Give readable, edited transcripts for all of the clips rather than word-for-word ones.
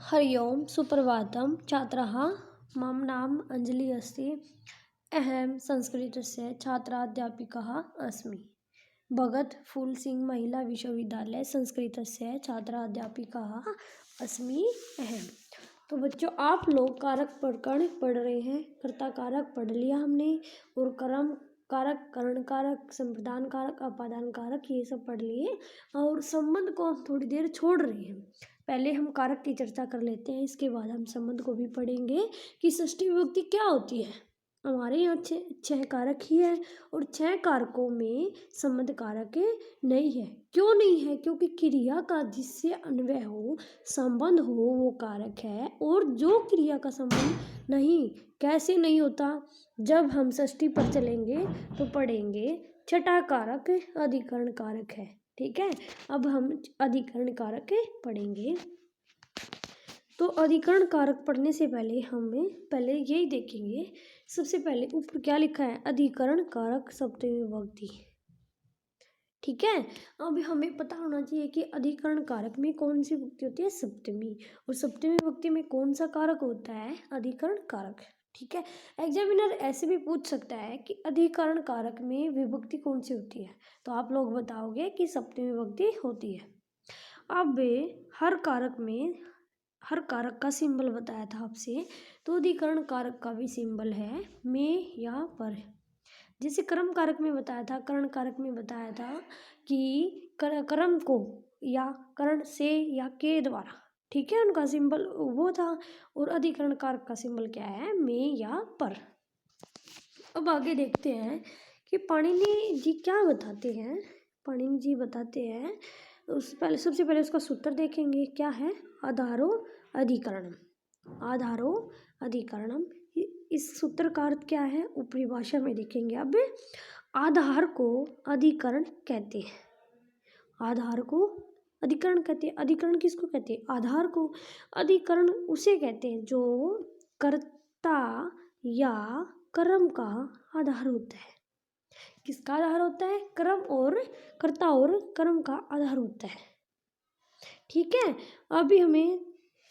हरि ओं सुप्रभातं छात्राः मम नाम अंजलि अस्ति। अहं संस्कृतस्य छात्राध्यापिका अस्मि। भगत फूल सिंह महिला विश्वविद्यालय संस्कृतस्य छात्राध्यापिका अस्मि अहं। तो बच्चों, आप लोग कारक प्रकरण पढ़ रहे हैं। कर्ता कारक पढ़ लिया हमने, और कर्म कारक, करण कारक, संप्रदान कारक, अपादान कारक, ये सब पढ़ लिए। और संबंध को हम थोड़ी देर छोड़ रहे हैं। पहले हम कारक की चर्चा कर लेते हैं, इसके बाद हम संबंध को भी पढ़ेंगे कि षष्ठी विभक्ति क्या होती है। हमारे यहाँ छह कारक ही है, और छह कारकों में संबंध कारक नहीं है। क्यों नहीं है? क्योंकि क्रिया का जिससे अन्वय हो, संबंध हो, वो कारक है। और जो क्रिया का संबंध नहीं, कैसे नहीं होता? जब हम षष्ठी पर चलेंगे तो पढ़ेंगे छठा कारक अधिकरण कारक है। ठीक है, अब हम अधिकरण कारक पढ़ेंगे। तो अधिकरण कारक पढ़ने से पहले हमें पहले यही देखेंगे। सबसे पहले ऊपर क्या लिखा है? अधिकरण कारक सप्तमी विभक्ति। ठीक है, अब हमें पता होना चाहिए कि अधिकरण कारक में कौन सी विभक्ति होती है? सप्तमी। और सप्तमी विभक्ति में कौन सा कारक होता है? अधिकरण कारक। ठीक है, एग्जामिनर ऐसे भी पूछ सकता है कि अधिकरण कारक में विभक्ति कौन सी होती है, तो आप लोग बताओगे कि सप्तमी विभक्ति होती है। अब हर कारक का सिंबल बताया था आपसे, तो अधिकरण कारक का भी सिंबल है में या पर। जैसे कर्म कारक में बताया था, करण कारक में बताया था कि कर्म को या करण से या के द्वारा, ठीक है, उनका सिंबल वो था। और अधिकरण कारक का सिंबल क्या है? में या पर। अब आगे देखते हैं कि पाणिनि जी क्या बताते हैं। पाणिनि जी बताते हैं, सबसे पहले उसका सूत्र देखेंगे। क्या है? आधारो अधिकरणम। आधारो अधिकरणम, इस सूत्र का अर्थ क्या है? ऊपरी भाषा में देखेंगे। अब आधार को अधिकरण कहते हैं। आधार को अधिकरण कहते हैं। अधिकरण किसको कहते हैं? आधार को। अधिकरण उसे कहते हैं जो कर्ता या कर्म का आधार होता है। किसका आधार होता है? कर्म और कर्ता और कर्म का आधार होता है। ठीक है, अभी हमें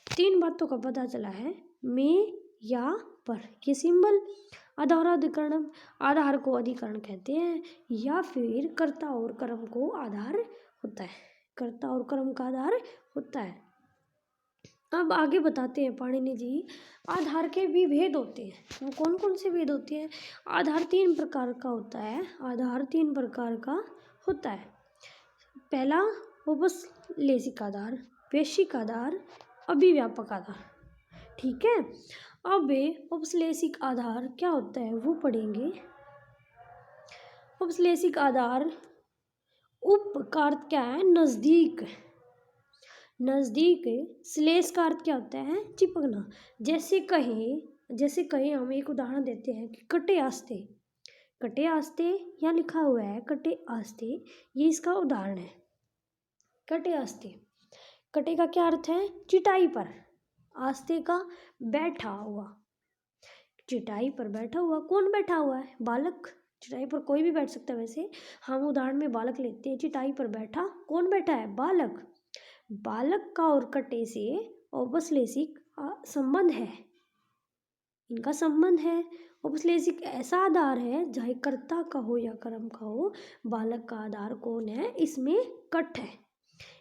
तीन बातों का पता चला है, में या पर। ये सिंबल आधार अधिकरण, आधार को अधिकरण कहते हैं, या फिर कर्ता और कर्म को आधार होता है। कर्ता और कर्म का आधार होता है। अब आगे बताते हैं पाणिनि जी, आधार के भी भेद होते हैं। वो कौन कौन से भेद होते हैं? आधार तीन प्रकार का होता है। आधार तीन प्रकार का होता है। पहला उपश्लेषिक आधार, वैश्विक आधार, अभिव्यापक आधार। ठीक है, अब उपश्लेषिक आधार क्या होता है वो पढ़ेंगे। उपश्लेषिक आधार, उप का अर्थ क्या है? नजदीक। नजदीक। श्लेष का अर्थ क्या होता है? चिपकना। जैसे कहें हम एक उदाहरण देते हैं कि कटे आस्ते। कटे आस्ते यहाँ लिखा हुआ है कटे आस्ते, ये इसका उदाहरण है। कटे आस्ते, कटे का क्या अर्थ है? चिटाई पर। आस्ते का बैठा हुआ। चिटाई पर बैठा हुआ। कौन बैठा हुआ है? बालक। चिटाई पर कोई भी बैठ सकता है। वैसे हम उदाहरण में बालक लेते हैं। चिटाई पर बैठा, कौन बैठा है? बालक। बालक का और कटे से उपश्लेषिक संबंध है। इनका संबंध है। उपश्लेषिक ऐसा आधार है, चाहे कर्ता का हो या कर्म का हो, बालक का आधार कौन है? इसमें कट है।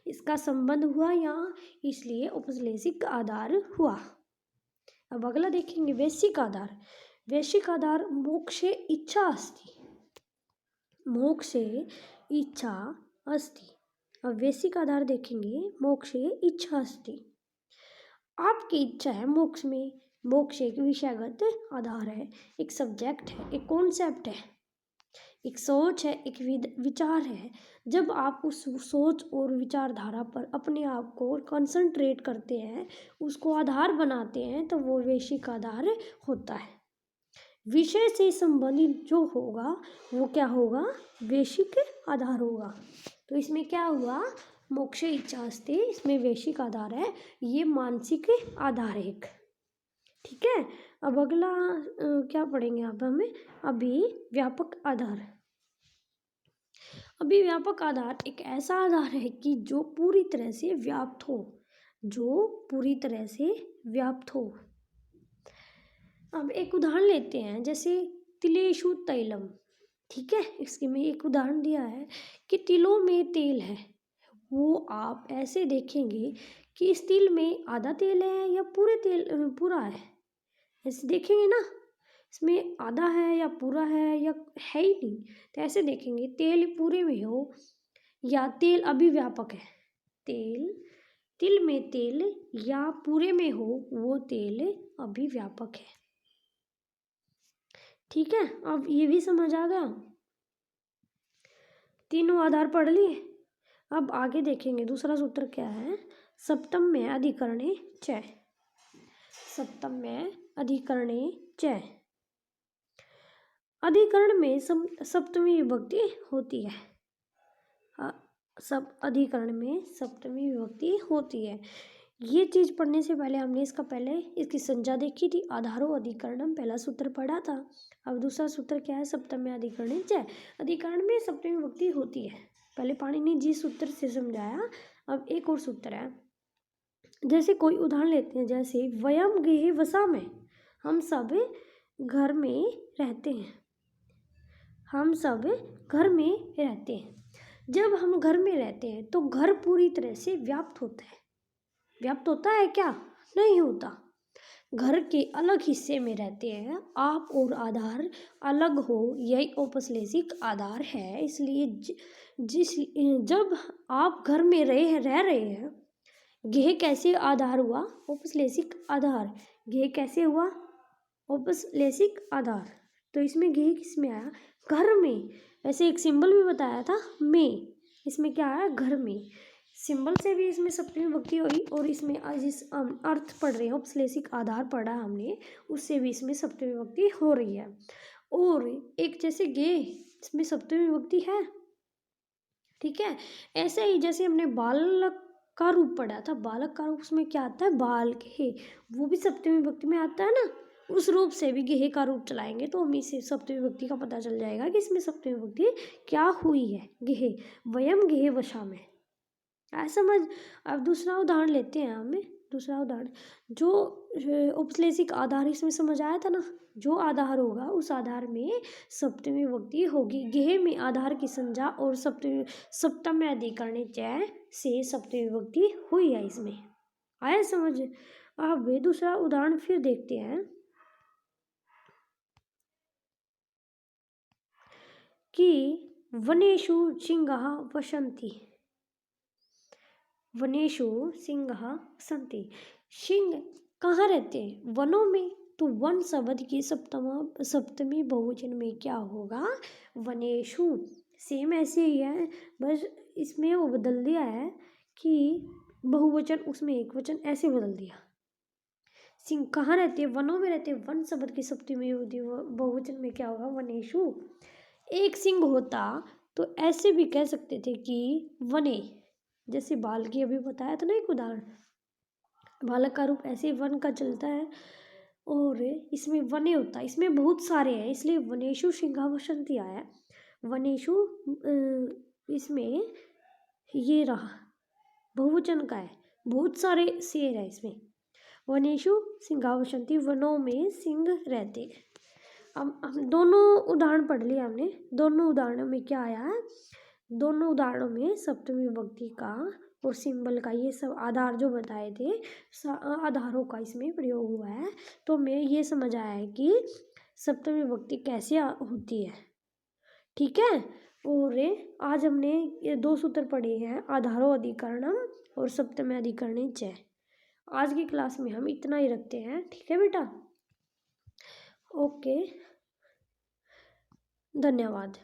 इसका संबंध हुआ यहाँ, इसलिए उपश्लेषिक आधार हुआ। अब अगला देखेंगे, वैश्विक आधार। वैश्विक आधार मोक्षे इच्छा अस्ति। मोक्षे इच्छा अस्ति। अब वैश्विक आधार देखेंगे, मोक्षे इच्छा अस्ति। आपकी इच्छा है मोक्ष में। मोक्ष एक विषयगत आधार है, एक सब्जेक्ट है, एक कॉन्सेप्ट है, एक सोच है, एक विचार है। जब आप उस सोच और विचारधारा पर अपने आप को कंसंट्रेट करते हैं, उसको आधार बनाते हैं, तो वो वैश्विक आधार होता है। विषय से संबंधित जो होगा वो क्या होगा? वैश्विक आधार होगा। तो इसमें क्या हुआ? मोक्ष इच्छास्ते, इसमें वैश्विक आधार है, ये मानसिक आधार है एक। ठीक है, अब अगला क्या पढ़ेंगे आप हमें? अभी व्यापक आधार। अभी व्यापक आधार एक ऐसा आधार है कि जो पूरी तरह से व्याप्त हो, जो पूरी तरह से व्याप्त हो। अब एक उदाहरण लेते हैं, जैसे तिलेषु तैलम। ठीक है, इसके में एक उदाहरण दिया है कि तिलों में तेल है। वो आप ऐसे देखेंगे कि इस तिल में आधा तेल है या पूरा है, ऐसे देखेंगे ना, इसमें आधा है या पूरा है या है ही नहीं, तो ऐसे देखेंगे तेल पूरे में हो या तेल अभिव्यापक है। तिल में तेल या पूरे में हो, वो तेल अभिव्यापक है। ठीक है, अब ये भी समझ आ गया, तीनों आधार पढ़ लिए। अब आगे देखेंगे दूसरा सूत्र क्या है। सप्तम में अधिकरणे च। सप्तम में अधिकरणे च। अधिकरण में सप्तमी विभक्ति होती है। सब अधिकरण में सप्तमी विभक्ति होती है। ये चीज़ पढ़ने से पहले हमने इसकी संज्ञा देखी थी, आधारो अधिकरणम, पहला सूत्र पढ़ा था। अब दूसरा सूत्र क्या है, सप्तम में अधिकरणे च। अधिकरण में सप्तमी विभक्ति होती है, पहले पाणिनि जी सूत्र से समझाया। अब एक और सूत्र है, जैसे कोई उदाहरण लेते हैं, जैसे वयम गेहे वसा में, हम सब घर में रहते हैं। हम सब घर में रहते हैं। जब हम घर में रहते हैं तो घर पूरी तरह से व्याप्त होता है। व्याप्त होता है क्या? नहीं होता। घर के अलग हिस्से में रहते हैं, आप और आधार अलग हो, यही औपश्लेषिक आधार है। इसलिए जब आप घर में रह रहे हैं, गेह कैसे आधार हुआ? औपश्लेषिक आधार। गेह कैसे हुआ? औपश्लेषिक आधार। तो इसमें गेह किस में आया? घर में। ऐसे एक सिंबल भी बताया था, में, इसमें क्या आया? घर में। सिंबल से भी इसमें सप्तमी विभक्ति हुई, और इसमें जिस अर्थ पढ़ रहे हैं, औपश्लेषिक आधार पढ़ा हमने, उससे भी इसमें सप्तमी विभक्ति हो रही है। और एक जैसे गे, इसमें सप्तमी विभक्ति है। ठीक है, ऐसे ही जैसे हमने बालक का रूप पढ़ा था, बालक का रूप उसमें क्या आता है? बाल के, वो भी सप्तमी विभक्ति में आता है ना। उस रूप से भी गेह का रूप चलाएंगे तो हमें इसे सप्तमी विभक्ति का पता चल जाएगा कि इसमें सप्तमी विभक्ति क्या हुई है। गेह, वयम गेह वशा में, ऐसा समझ। अब दूसरा उदाहरण लेते हैं हमें। दूसरा उदाहरण, जो औपश्लेषिक आधार इसमें समझ आया था ना, जो आधार होगा उस आधार में सप्तमी विभक्ति होगी। गेह में आधार की संज्ञा और सप्तम में अधिकरणे च से सप्तमी विभक्ति हुई है। इसमें आया समझ। अब दूसरा उदाहरण फिर देखते हैं कि वनेषु सिंहाः वसन्ति। वनेषु सिंहाः वसन्ति। सिंह कहाँ रहते हैं? वनों में। तो वन शब्द की सप्तमी बहुवचन में क्या होगा? वनेषु। सेम ऐसे ही है, बस इसमें वो बदल दिया है कि बहुवचन उसमें एक वचन, ऐसे बदल दिया। सिंह कहाँ रहते हैं? वनों में रहते हैं। वन शब्द की सप्तमी बहुवचन में क्या होगा? वनेषु। एक सिंह होता तो ऐसे भी कह सकते थे कि वने, जैसे बाल की अभी बताया था ना एक उदाहरण, बालक का रूप ऐसे वन का चलता है, और इसमें वने होता है, इसमें बहुत सारे हैं, इसलिए वनेषु सिंहाः वसन्ति आया। वनेषु इसमें ये रहा, बहुवचन का है, बहुत सारे शेर है इसमें। वनेषु सिंहाः वसन्ति, वनों में सिंह रहते हैं। अब हम दोनों उदाहरण पढ़ लिए हमने। दोनों उदाहरणों में क्या आया है? दोनों उदाहरणों में सप्तमी विभक्ति का और सिंबल का, ये सब आधार जो बताए थे, आधारों का इसमें प्रयोग हुआ है। तो हमें ये समझ आया है कि सप्तमी विभक्ति कैसे होती है। ठीक है, और आज हमने ये दो सूत्र पढ़े हैं, आधारो अधिकरणम और सप्तमी अधिकरणे च। आज की क्लास में हम इतना ही रखते हैं। ठीक है बेटा, ओके, धन्यवाद।